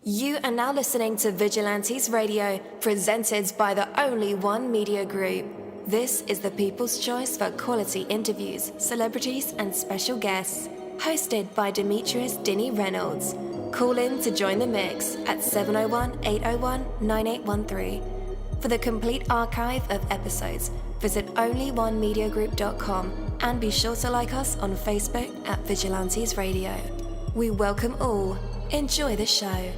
You are now listening to Vigilantes Radio, presented by the Only One Media Group. This is the people's choice for quality interviews, celebrities, and special guests. Hosted by Demetrius Dinny Reynolds. Call in to join the mix at 701-801-9813. For the complete archive of episodes, visit onlyonemediagroup.com and be sure to like us on Facebook at Vigilantes Radio. We welcome all. Enjoy the show.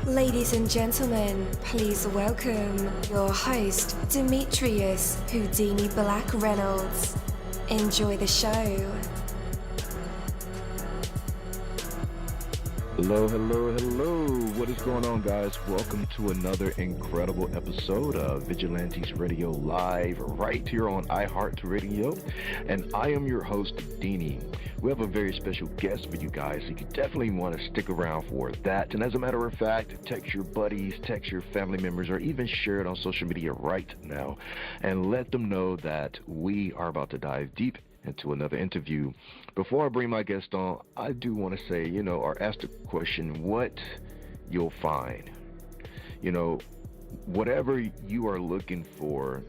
Ladies and gentlemen, please welcome your host, Demetrius Houdini Black Reynolds. Enjoy the show. Hello. What is going on, guys? Welcome to another incredible episode of Vigilantes Radio Live right here on iHeartRadio. And I am your host, Dini. We have a very special guest for you guys. You definitely want to stick around for that. And as a matter of fact, text your buddies, text your family members, or even share it on social media right now and let them know that we are about to dive deep into another interview. Before I bring my guest on, I do want to say, or ask the question, what you'll find. Whatever you are looking for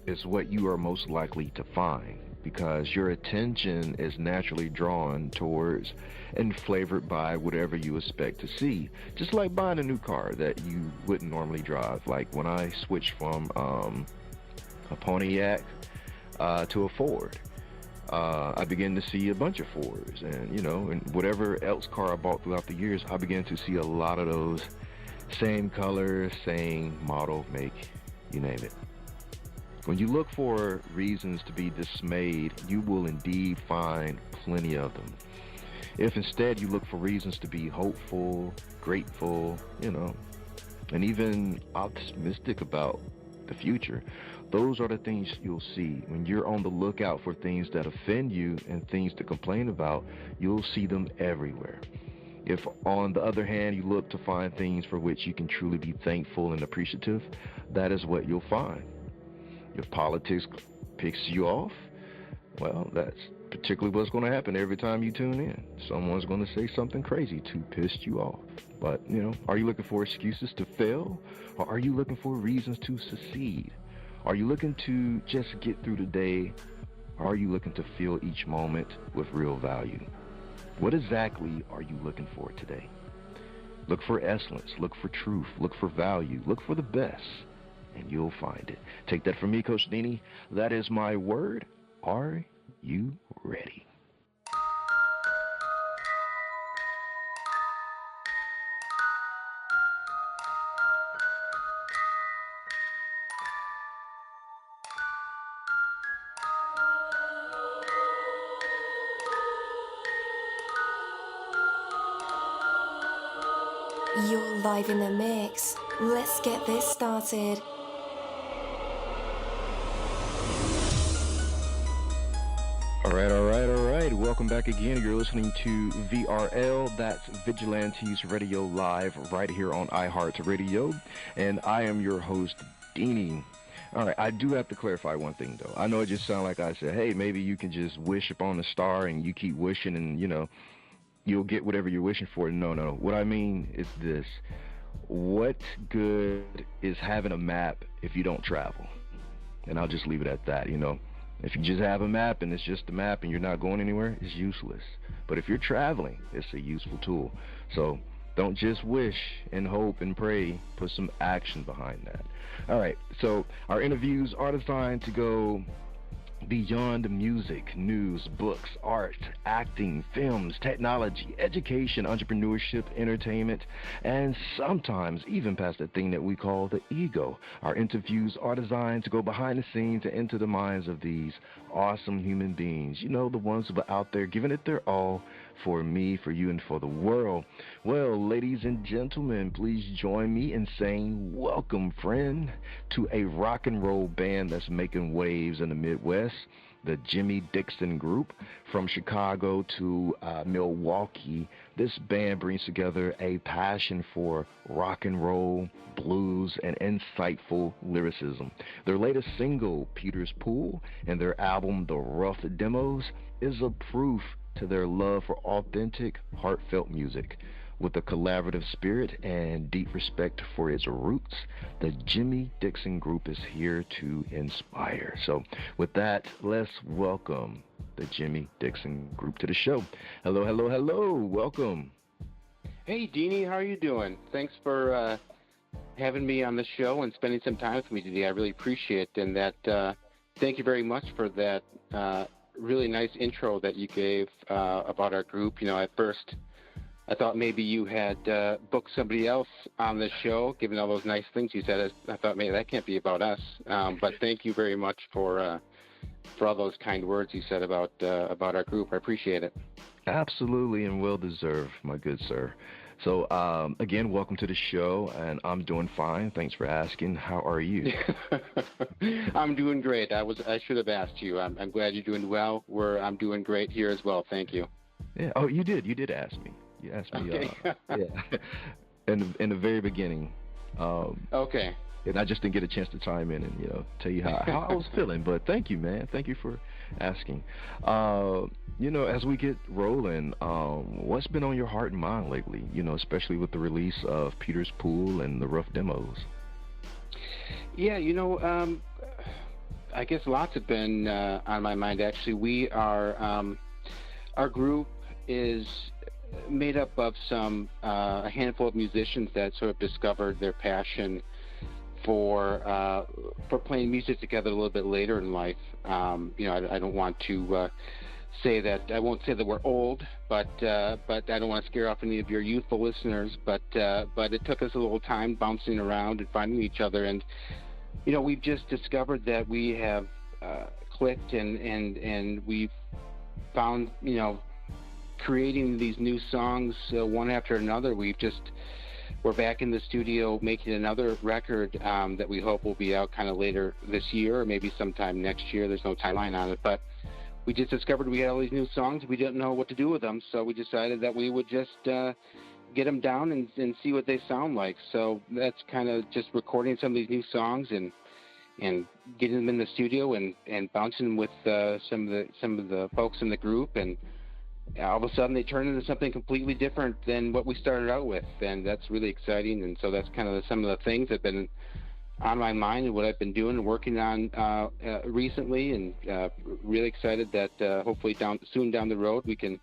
is what you are most likely to find, because your attention is naturally drawn towards and flavored by whatever you expect to see. Just like buying a new car that you wouldn't normally drive. Like when I switched from a Pontiac to a Ford, I began to see a bunch of Fords, and whatever else car I bought throughout the years, I began to see a lot of those same color, same model, make, you name it. When you look for reasons to be dismayed, you will indeed find plenty of them. If instead you look for reasons to be hopeful, grateful, and even optimistic about the future, those are the things you'll see. When you're on the lookout for things that offend you and things to complain about, you'll see them everywhere. If, on the other hand, you look to find things for which you can truly be thankful and appreciative, that is what you'll find. If politics picks you off, well, that's particularly what's going to happen every time you tune in. Someone's going to say something crazy to piss you off. But, are you looking for excuses to fail? Or are you looking for reasons to succeed? Are you looking to just get through the day? Or are you looking to fill each moment with real value? What exactly are you looking for today? Look for excellence, look for truth, look for value, look for the best, and you'll find it. Take that from me, Coach Dini. That is my word. Are you ready? You're live in the mix. Let's get this started. All right. Welcome back again. You're listening to VRL. That's Vigilantes Radio Live right here on iHeartRadio. And I am your host, Dini. All right, I do have to clarify one thing, though. I know it just sounds like I said, hey, maybe you can just wish upon a star and you keep wishing and, you'll get whatever you're wishing for. No. What I mean is this. What good is having a map if you don't travel? And I'll just leave it at that, If you just have a map and it's just a map and you're not going anywhere, it's useless. But if you're traveling, it's a useful tool. So don't just wish and hope and pray. Put some action behind that. All right, so our interviews are designed to go beyond music, news, books, art, acting, films, technology, education, entrepreneurship, entertainment, and sometimes even past that thing that we call the ego. Our interviews are designed to go behind the scenes and into the minds of these awesome human beings. The ones who are out there giving it their all for me, for you, and for the world. Well, ladies and gentlemen, please join me in saying welcome, friend, to a rock and roll band that's making waves in the Midwest. the Jimmy Dixon Group. From Chicago to Milwaukee, this band brings together a passion for rock and roll, blues, and insightful lyricism. Their latest single, Peter's Pool, and their album, The Rough Demos, is a proof to their love for authentic, heartfelt music. With a collaborative spirit and deep respect for its roots, the Jimmy Dixon Group is here to inspire. So with that, let's welcome the Jimmy Dixon Group to the show. Hello, hello, hello. Welcome. Hey, Deanie, how are you doing? Thanks for having me on the show and spending some time with me today. I really appreciate it. And that thank you very much for that really nice intro that you gave about our group. You know, at first I thought maybe you had booked somebody else on the show, given all those nice things you said. I thought maybe that can't be about us. But thank you very much for all those kind words you said about our group. I appreciate it. Absolutely, and well deserved, my good sir. So again, welcome to the show, and I'm doing fine. Thanks for asking. How are you? I'm doing great. I should have asked you. I'm glad you're doing well. I'm doing great here as well. Thank you. Yeah. Oh, you did ask me. You asked me, okay. Yeah, in the very beginning. Okay. And I just didn't get a chance to chime in and tell you how I was feeling. But thank you, man. Thank you for asking. As we get rolling, what's been on your heart and mind lately? Especially with the release of Peter's Pool and the Rough Demos. Yeah, I guess lots have been on my mind. Actually, we are our group is made up of a handful of musicians that sort of discovered their passion for playing music together a little bit later in life. I don't want to say that I won't say that we're old, but I don't want to scare off any of your youthful listeners. But it took us a little time bouncing around and finding each other, and we've just discovered that we have clicked and we've found creating these new songs one after another. We're back in the studio making another record that we hope will be out kind of later this year or maybe sometime next year. There's no timeline on it, but we just discovered we had all these new songs. We didn't know what to do with them, so we decided that we would just get them down and see what they sound like. So that's kind of just recording some of these new songs and getting them in the studio and bouncing with some of the folks in the group, and all of a sudden they turn into something completely different than what we started out with, and that's really exciting. And so that's kind of some of the things that have been on my mind and what I've been doing and working on recently, and really excited that hopefully soon down the road we can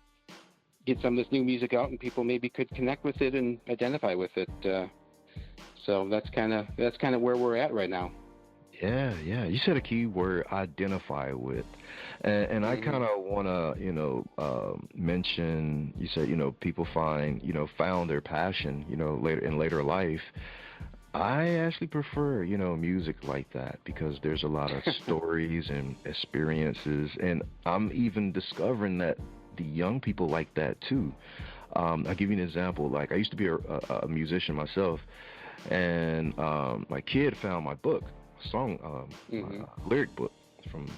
get some of this new music out and people maybe could connect with it and identify with it. So that's kind of where we're at right now. Yeah. You said a key word, identify with. And I kind of want to, mention, you said, people found their passion, later life. I actually prefer, music like that because there's a lot of stories and experiences. And I'm even discovering that the young people like that too. I'll give you an example. Like, I used to be a musician myself, and my kid found my book, lyric book from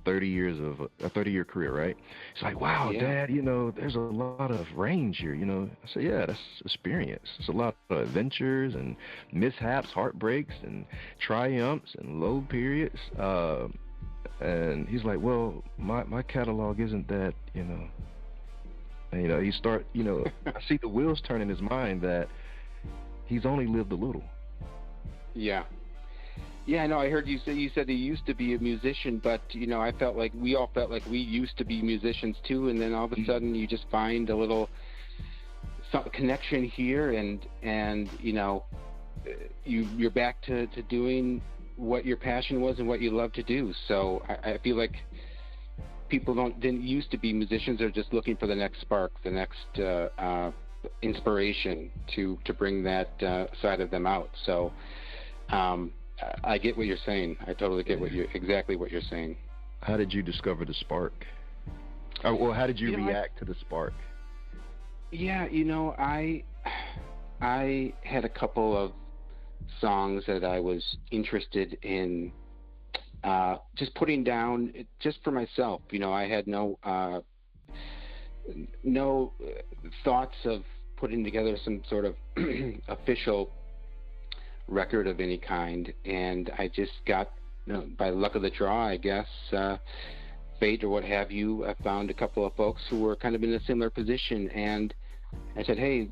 30 years of a 30-year career, right? It's like, wow, yeah. Dad, there's a lot of range here. I said, yeah, that's experience. It's a lot of adventures and mishaps, heartbreaks and triumphs and low periods. And he's like, well, my catalog isn't that, And he start, I see the wheels turn in his mind that he's only lived a little. Yeah. Yeah, I know. I heard you said he used to be a musician, but I felt like we all felt like we used to be musicians too, and then all of a sudden you just find a little connection here, and you're back to doing what your passion was and what you love to do. So I feel like people didn't used to be musicians; they're just looking for the next spark, the next inspiration to bring that side of them out. So. I get what you're saying. I totally get exactly what you're saying. How did you discover the spark? Or how did you react to the spark? Yeah, I had a couple of songs that I was interested in just putting down just for myself. I had no thoughts of putting together some sort of official record of any kind, and I just got, by luck of the draw, I guess, fate or what have you, I found a couple of folks who were kind of in a similar position, and I said, hey,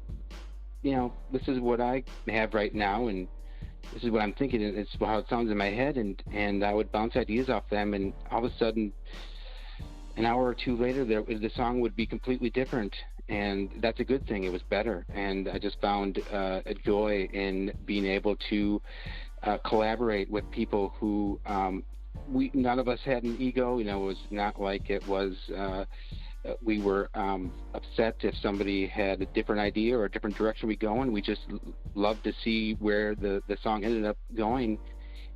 this is what I have right now, and this is what I'm thinking, and it's how it sounds in my head, and I would bounce ideas off them, and all of a sudden, an hour or two later, the song would be completely different, and that's a good thing. It was better, and I just found a joy in being able to collaborate with people who none of us had an ego. It was not like it was we were upset if somebody had a different idea or a different direction we go in. We just loved to see where the song ended up going.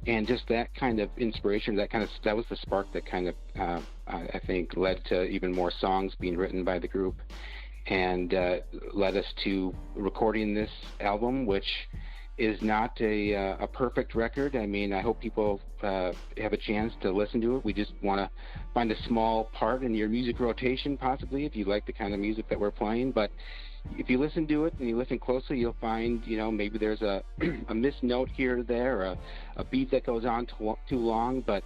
And just that kind of inspiration, that was the spark that kind of, I think, led to even more songs being written by the group, and led us to recording this album, which is not a perfect record. I mean, I hope people have a chance to listen to it. We just want to find a small part in your music rotation, possibly, if you like the kind of music that we're playing. But if you listen to it and you listen closely, you'll find, maybe there's a missed note here or there, or a beat that goes on too long. But,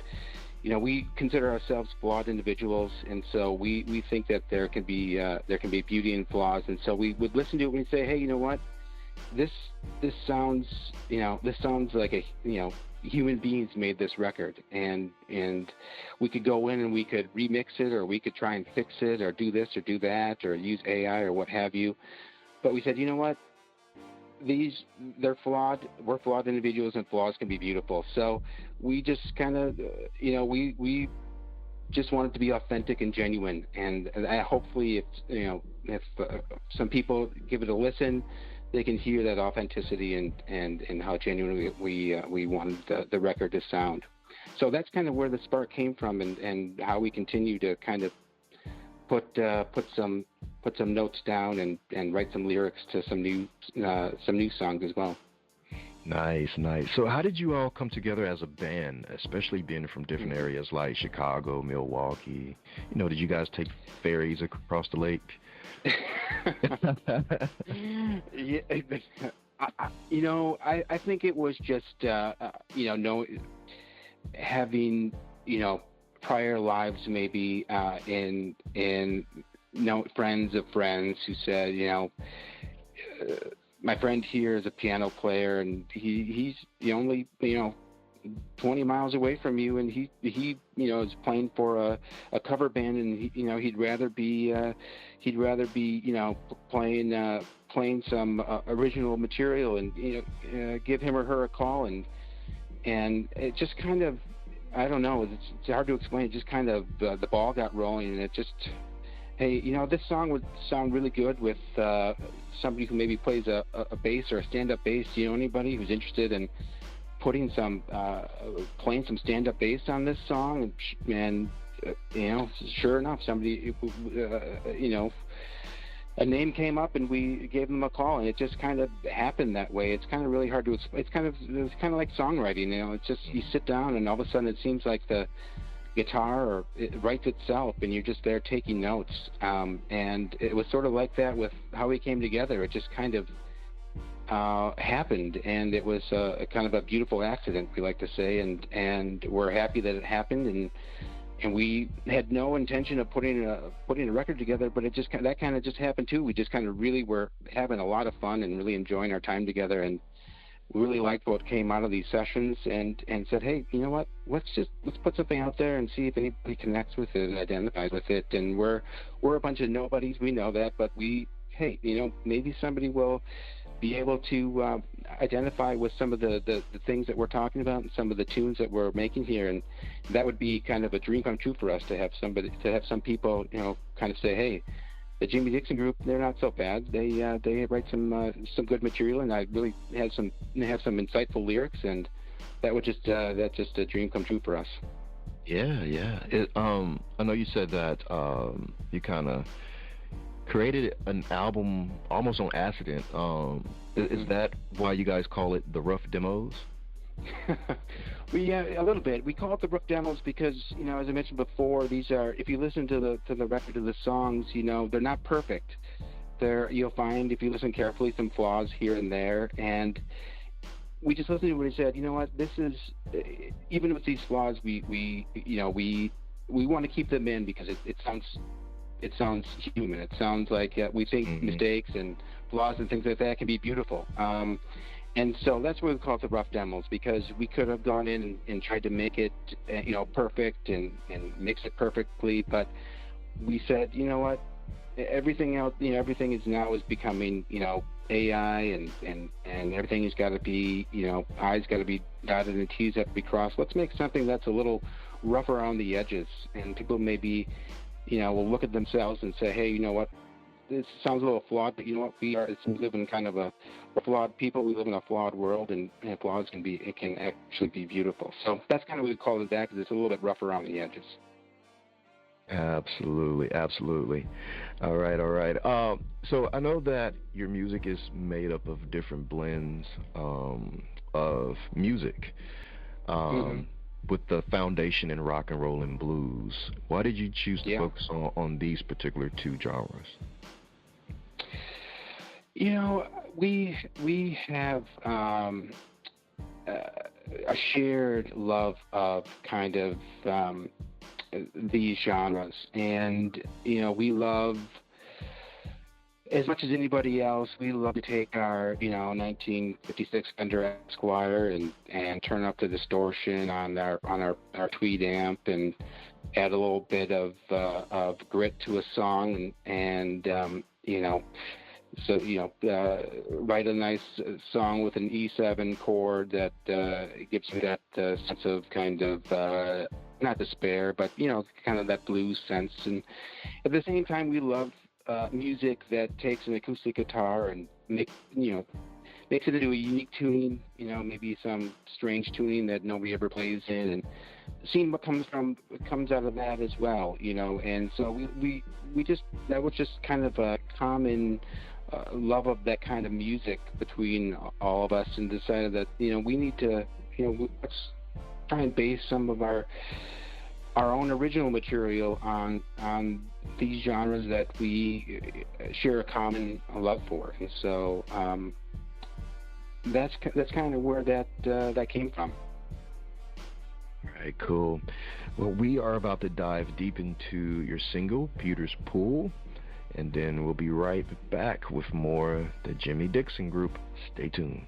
we consider ourselves flawed individuals, and so we think that there can be beauty in flaws. And so we would listen to it and we'd say, hey, you know what? This sounds like human beings made this record, and we could go in and we could remix it, or we could try and fix it, or do this or do that, or use AI or what have you. But we said, you know what? They're flawed. We're flawed individuals, and flaws can be beautiful. So we just kind of, we just wanted to be authentic and genuine. And hopefully, if some people give it a listen, they can hear that authenticity and how genuinely we wanted the record to sound. So that's kind of where the spark came from, and how we continue to kind of put some notes down and write some lyrics to some new songs as well. Nice. So how did you all come together as a band, especially being from different areas like Chicago, Milwaukee? Did you guys take ferries across the lake? Yeah, I think it was just having prior lives maybe in friends of friends who said, my friend here is a piano player, and he's only 20 miles away from you, and he is playing for a cover band, and he'd rather be playing some original material, and give him or her a call, and it just kind of, I don't know, it's hard to explain. It just kind of the ball got rolling, and it just, hey, this song would sound really good with somebody who maybe plays a bass or a stand-up bass. Anybody who's interested in putting playing some stand-up bass on this song, and sure enough, somebody, a name came up, and we gave them a call, and it just kind of happened that way. It's kind of really hard to explain. It's kind of like songwriting. It's just, you sit down, and all of a sudden it seems like the guitar, or it writes itself, and you're just there taking notes. And it was sort of like that with how we came together. It just kind of happened, and it was a kind of a beautiful accident, we like to say, and we're happy that it happened, and we had no intention of putting a record together, but that kind of just happened too. We just kind of really were having a lot of fun and really enjoying our time together, and we really liked what came out of these sessions, and said, hey, you know what? Let's put something out there and see if anybody connects with it and identifies with it. And we're a bunch of nobodies, we know that, but hey, maybe somebody will be able to identify with some of the things that we're talking about and some of the tunes that we're making here, and that would be kind of a dream come true for us, to have some people kind of say, hey, the Jimmy Dixon group, they're not so bad. They write some good material, and I really have some insightful lyrics, and that's just a dream come true for us. Yeah. I know you said that you kind of created an album almost on accident. Is that why you guys call it the Rough Demos? A little bit. We call it the rough demos because, as I mentioned before, these are, if you listen to the record of the songs, they're not perfect. You'll find, if you listen carefully, some flaws here and there, and we just listened to what he said. You know what? This is, even with these flaws, we want to keep them in because it sounds human. It sounds like we think mistakes and flaws and things like that can be beautiful. And so that's why we call it the rough demos, because we could have gone in and tried to make it, perfect and mix it perfectly. But we said, you know what, everything else, everything is becoming, AI and everything has got to be, I's got to be dotted and T's have to be crossed. Let's make something that's a little rough around the edges, and people maybe, will look at themselves and say, hey, you know what, this sounds a little flawed, but you know what, we live in kind of a flawed people. We live in a flawed world, and flaws can actually be beautiful. So that's kind of what we call it, that, because it's a little bit rough around the edges. Absolutely, absolutely. All right. So I know that your music is made up of different blends of music. With the foundation in rock and roll and blues, why did you choose to focus on these particular two genres? We have a shared love of kind of these genres, and we love, as much as anybody else, we love to take our 1956 Fender Esquire and turn up the distortion on our Tweed amp and add a little bit of grit to a song and write a nice song with an E7 chord that gives you that sense of kind of not despair, but kind of that blues sense. And at the same time, we love music that takes an acoustic guitar and makes it into a unique tuning, maybe some strange tuning that nobody ever plays in, and seeing what comes out of that as well, And so we just, that was just kind of a common love of that kind of music between all of us, and decided that we need to let's try and base some of our own original material on these genres that we share a common love for. And so that's kind of where that came from. All right, cool. Well, we are about to dive deep into your single, Peter's Pool, and then we'll be right back with more the Jimmy Dixon Group. Stay tuned.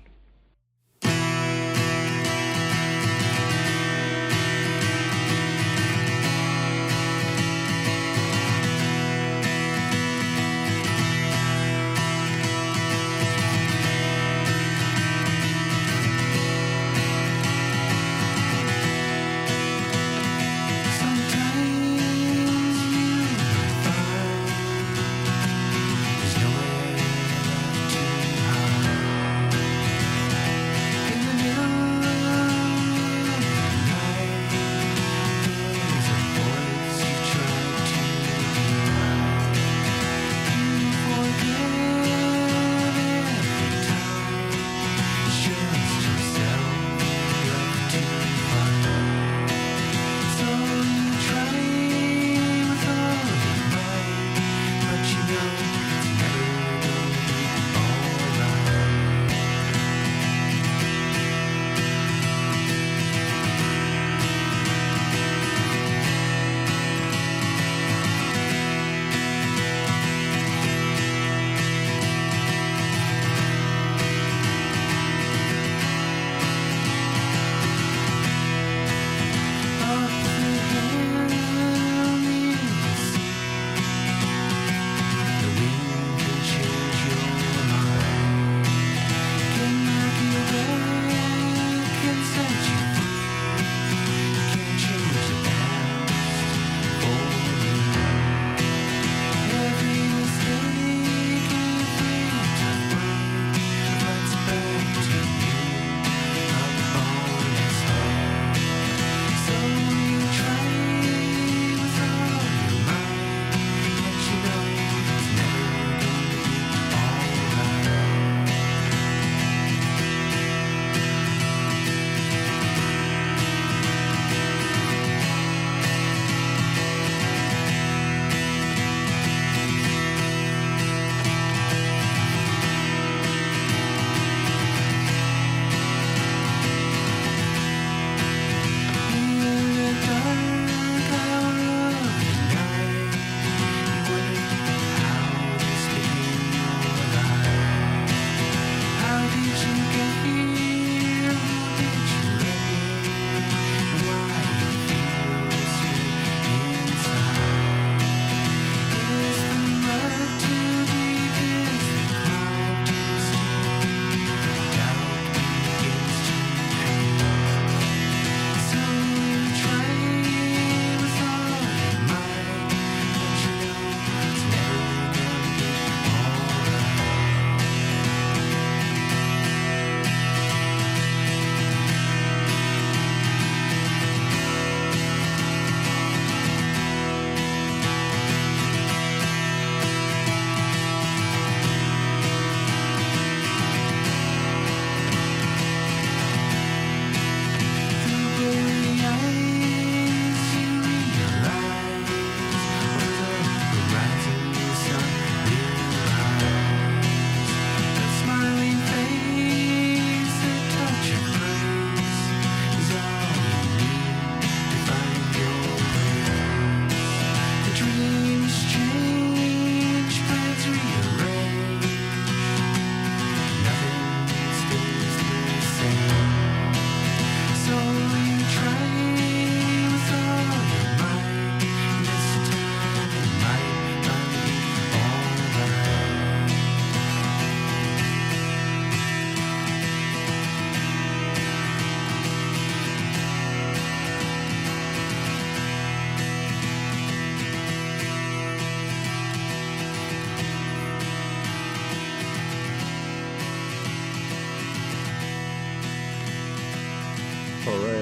All right.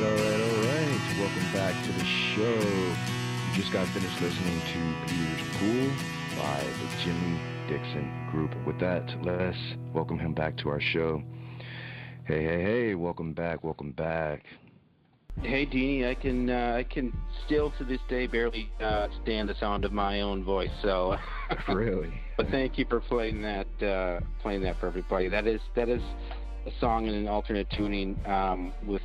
Welcome back to the show. You just got finished listening to Peter's Pool by the Jimmy Dixon Group. With that, let's welcome him back to our show. Hey, welcome back. Hey, Deanie, I can still to this day barely stand the sound of my own voice. So, Really? But thank you for playing that for everybody. That is a song in an alternate tuning with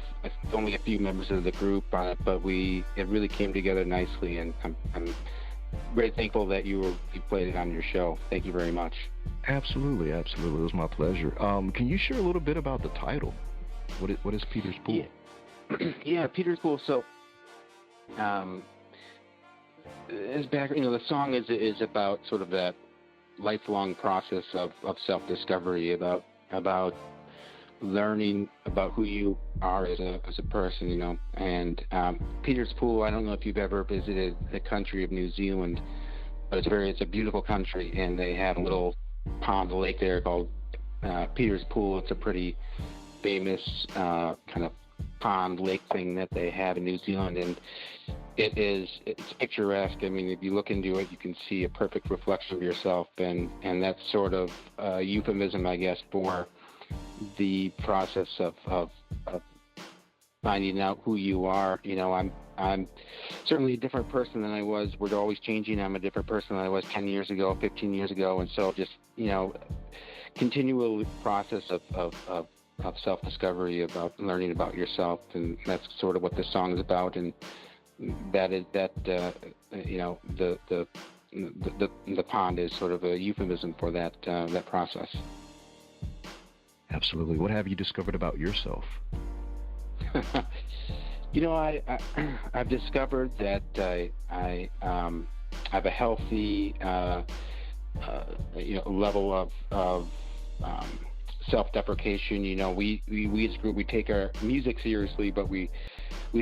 only a few members of the group on it, but it really came together nicely, and I'm very thankful that you played it on your show. Thank you very much. Absolutely. It was my pleasure. Can you share a little bit about the title? What is Peter's Pool? Yeah. Yeah, Peter's Pool. So, as back, the song is about sort of that lifelong process of self-discovery, about learning about who you are as a person, And Peter's Pool, I don't know if you've ever visited the country of New Zealand, but it's a beautiful country, and they have a little pond, lake there called Peter's Pool. It's a pretty famous kind of pond lake thing that they have in New Zealand, and it's picturesque. I mean, if you look into it, you can see a perfect reflection of yourself, and that's sort of a euphemism, I guess, for the process of finding out who you are. I'm certainly a different person than I was. We're always changing. I'm a different person than I was 10 years ago, 15 years ago, and so just continual process of self-discovery, about learning about yourself, and that's sort of what this song is about. And the pond is sort of a euphemism for that process. Absolutely. What have you discovered about yourself? I've discovered that I have a healthy level of self-deprecation. We as a group, we take our music seriously, but we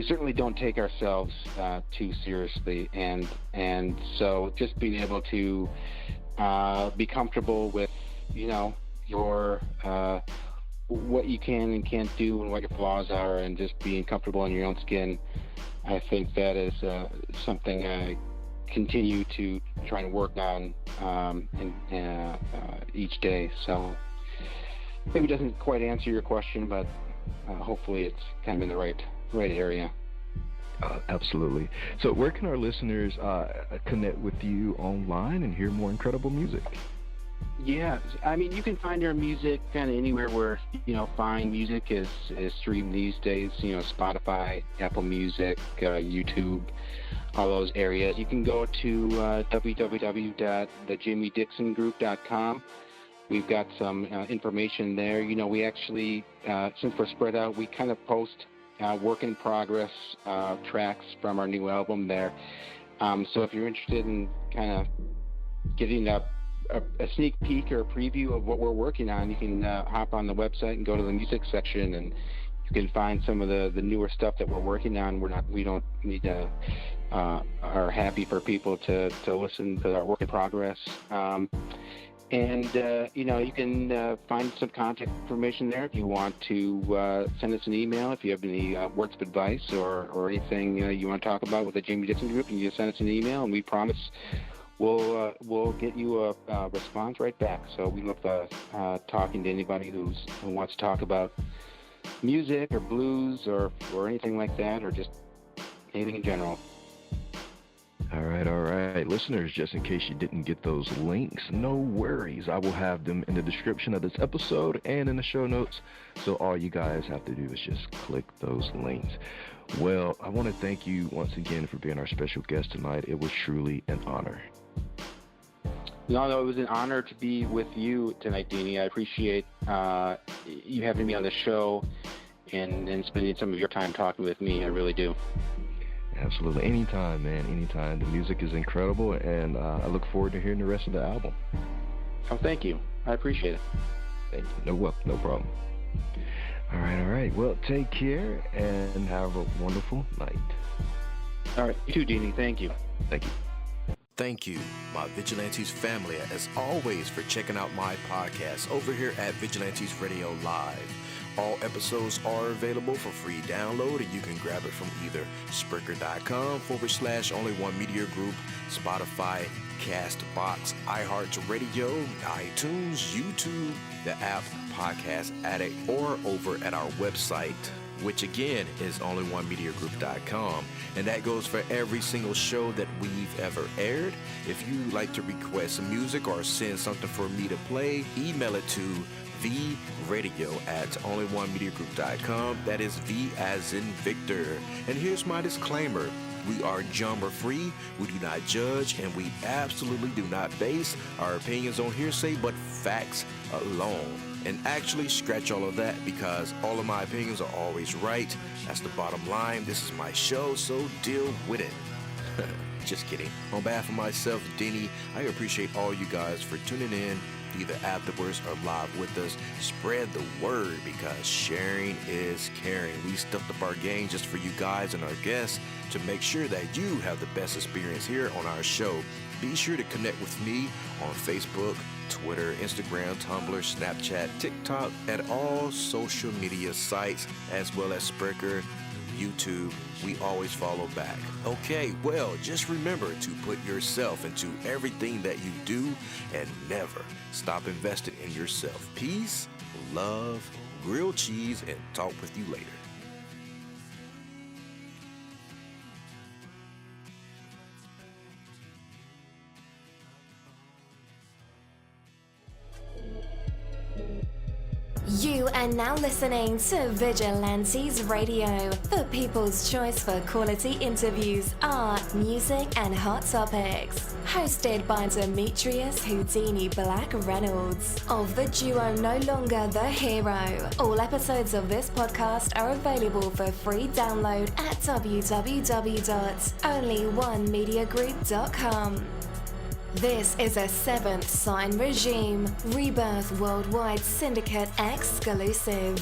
certainly don't take ourselves too seriously, and so just being able to be comfortable with your what you can and can't do and what your flaws are, and just being comfortable in your own skin, I think that is something I continue to try and work on each day. So maybe it doesn't quite answer your question, but hopefully it's kind of in the right area. Absolutely. So where can our listeners connect with you online and hear more incredible music? Yeah, I mean, you can find our music kind of anywhere where fine music is streamed these days. Spotify, Apple Music, YouTube, all those areas. You can go to www.thejimmydixongroup.com. We've got some information there. We actually, since we're spread out, we kind of post work in progress tracks from our new album there. So if you're interested in kind of getting a sneak peek or a preview of what we're working on, you can hop on the website and go to the music section, and you can find some of the newer stuff that we're working on. We don't need to are happy for people to listen to our work in progress. And you can find some contact information there if you want to send us an email. If you have any words of advice or anything you want to talk about with the Jimmy Dixon Group, and you send us an email, and we promise we'll get you a response right back. So we love talking to anybody who wants to talk about music or blues or anything like that, or just anything in general. All right. Listeners, just in case you didn't get those links, no worries. I will have them in the description of this episode and in the show notes. So all you guys have to do is just click those links. Well, I want to thank you once again for being our special guest tonight. It was truly an honor. No, it was an honor to be with you tonight, Deanie. I appreciate you having me on the show and spending some of your time talking with me. I really do. Absolutely. Anytime, man. Anytime. The music is incredible, and I look forward to hearing the rest of the album. Oh, thank you. I appreciate it. Thank you. No problem. All right. Well, take care and have a wonderful night. All right. You too, Deanie. Thank you. Thank you. Thank you, my Vigilantes family, as always, for checking out my podcast over here at Vigilantes Radio Live. All episodes are available for free download, and you can grab it from either Spreaker.com/Only One Media Group, Spotify, Castbox, iHeartRadio, iTunes, YouTube, the app Podcast Addict, or over at our website, which again is onlyonemediagroup.com. And that goes for every single show that we've ever aired. If you'd like to request some music or send something for me to play, email it to vradio@onlyonemediagroup.com. That is V as in Victor. And here's my disclaimer. We are genre-free, we do not judge, and we absolutely do not base our opinions on hearsay, but facts alone. And actually, scratch all of that, because all of my opinions are always right. That's the bottom line. This is my show, so deal with it. Just kidding. On behalf of myself, Denny, I appreciate all you guys for tuning in, either afterwards or live with us. Spread the word, because sharing is caring. We stepped up our game just for you guys and our guests to make sure that you have the best experience here on our show. Be sure to connect with me on Facebook, Twitter, Instagram, Tumblr, Snapchat, TikTok, and all social media sites, as well as Spreaker, YouTube. We always follow back. Okay, well, just remember to put yourself into everything that you do and never stop investing in yourself. Peace, love, grilled cheese, and talk with you later. You are now listening to Vigilantes Radio, the people's choice for quality interviews, art, music, and hot topics. Hosted by Demetrius Houdini Black Reynolds of the duo No Longer the Hero. All episodes of this podcast are available for free download at www.onlyonemediagroup.com. This is a Seventh Sign Regime Rebirth Worldwide Syndicate exclusive.